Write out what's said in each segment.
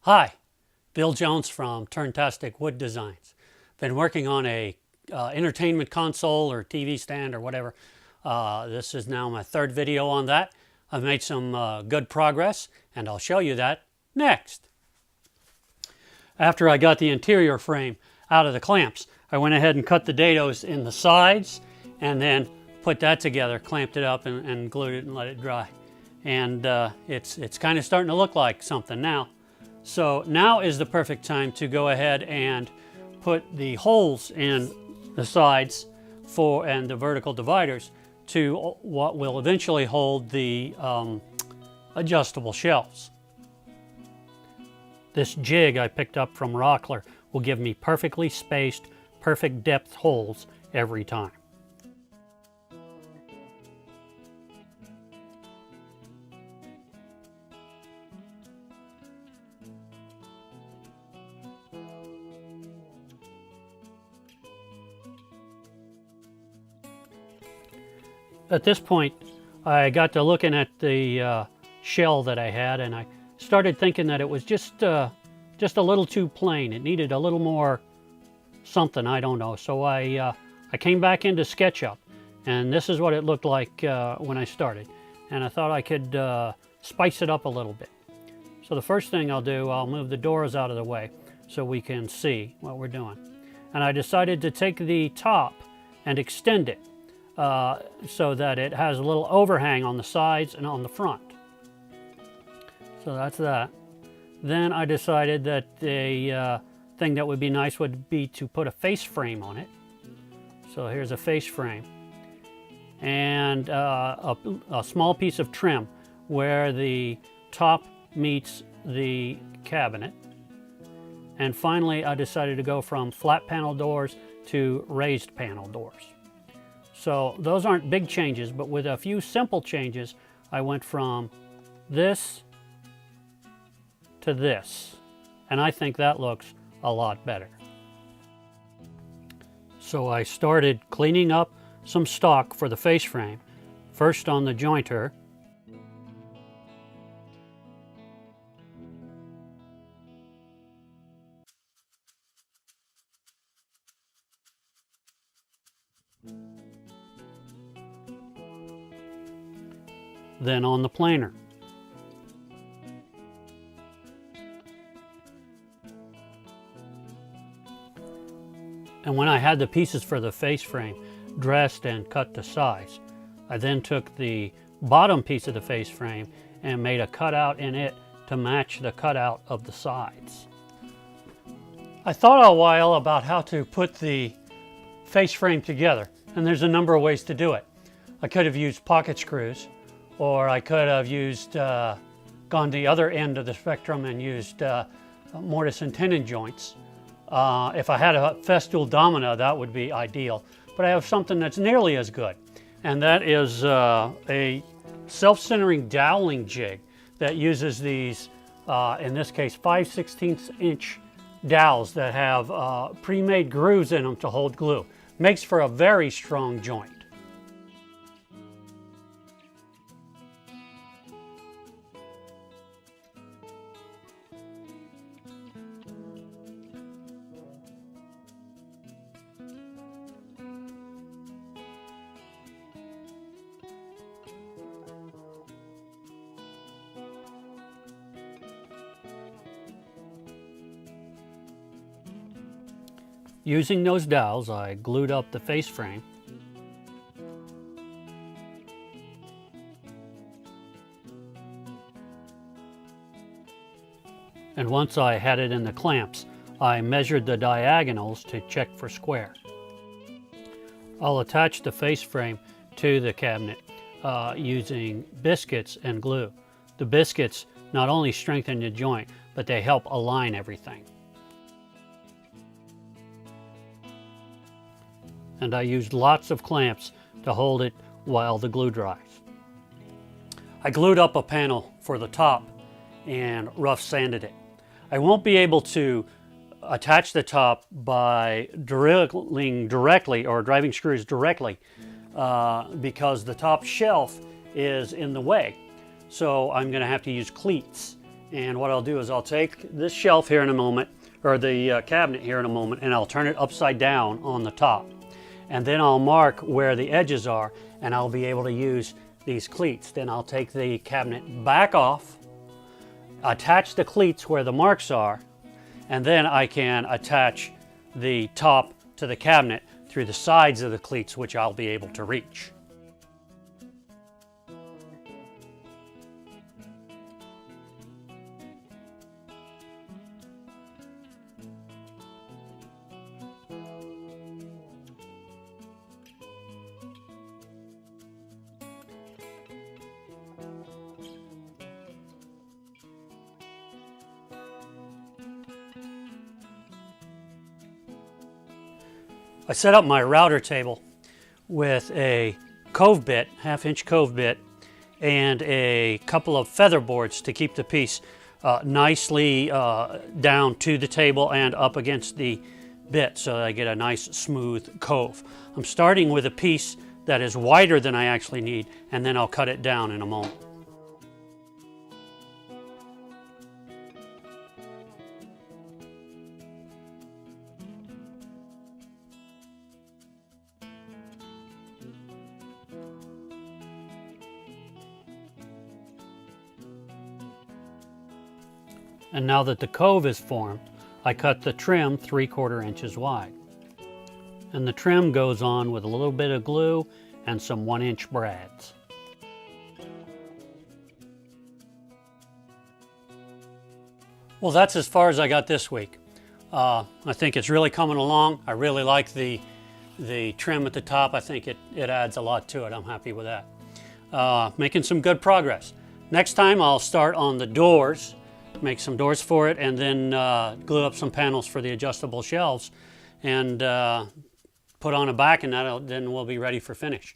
Hi, Bill Jones from Turntastic Wood Designs. Been working on a entertainment console or TV stand or whatever. This is now my third video on that. I've made some good progress and I'll show you that next. After I got the interior frame out of the clamps, I went ahead and cut the dados in the sides and then put that together, clamped it up and glued it and let it dry. And it's kind of starting to look like something now. So now is the perfect time to go ahead and put the holes in the sides and the vertical dividers to what will eventually hold the adjustable shelves. This jig I picked up from Rockler will give me perfectly spaced, perfect depth holes every time. At this point, I got to looking at the shell that I had, and I started thinking that it was just a little too plain. It needed a little more something, I don't know. So I came back into SketchUp, and this is what it looked like when I started. And I thought I could spice it up a little bit. So the first thing I'll do, I'll move the doors out of the way so we can see what we're doing. And I decided to take the top and extend it. So that it has a little overhang on the sides and on the front. So that's that. Then I decided that the thing that would be nice would be to put a face frame on it. So here's a face frame. And a small piece of trim where the top meets the cabinet. And finally I decided to go from flat panel doors to raised panel doors. So those aren't big changes, but with a few simple changes, I went from this to this. And I think that looks a lot better. So I started cleaning up some stock for the face frame, first on the jointer. Then on the planer. And when I had the pieces for the face frame dressed and cut to size, I then took the bottom piece of the face frame and made a cutout in it to match the cutout of the sides. I thought a while about how to put the face frame together, and there's a number of ways to do it. I could have used pocket screws, or I could have used, gone to the other end of the spectrum and used mortise and tenon joints. If I had a festool domino, that would be ideal. But I have something that's nearly as good, and that is a self-centering doweling jig that uses these, in this case, 5/16 inch dowels that have pre-made grooves in them to hold glue. Makes for a very strong joint. Using those dowels, I glued up the face frame. And once I had it in the clamps, I measured the diagonals to check for square. I'll attach the face frame to the cabinet using biscuits and glue. The biscuits not only strengthen the joint, but they help align everything. And I used lots of clamps to hold it while the glue dries. I glued up a panel for the top and rough sanded it. I won't be able to attach the top by drilling directly or driving screws directly because the top shelf is in the way. So I'm going to have to use cleats. And what I'll do is I'll take this shelf here in a moment, or the cabinet here in a moment, and I'll turn it upside down on the top. And then I'll mark where the edges are, and I'll be able to use these cleats. Then I'll take the cabinet back off, attach the cleats where the marks are, and then I can attach the top to the cabinet through the sides of the cleats, which I'll be able to reach. I set up my router table with a cove bit, half-inch cove bit, and a couple of feather boards to keep the piece nicely down to the table and up against the bit so that I get a nice smooth cove. I'm starting with a piece that is wider than I actually need, and then I'll cut it down in a moment. And now that the cove is formed, I cut the trim 3/4 inches wide. And the trim goes on with a little bit of glue and some 1-inch brads. Well, that's as far as I got this week. I think it's really coming along. I really like the trim at the top. I think it adds a lot to it. I'm happy with that. Making some good progress. Next time I'll start on the doors, make some doors for it, and then glue up some panels for the adjustable shelves, and put on a back, and then we'll be ready for finish.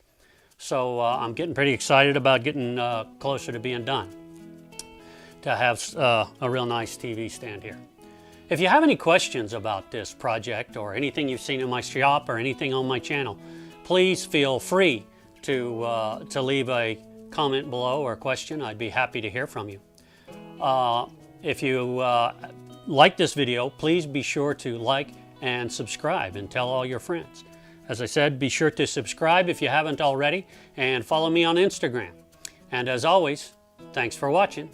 So I'm getting pretty excited about getting closer to being done, to have a real nice TV stand here. If you have any questions about this project or anything you've seen in my shop or anything on my channel, please feel free to leave a comment below or a question. I'd be happy to hear from you. If you like this video, please be sure to like and subscribe and tell all your friends. As I said, be sure to subscribe if you haven't already, and follow me on Instagram. And as always, thanks for watching.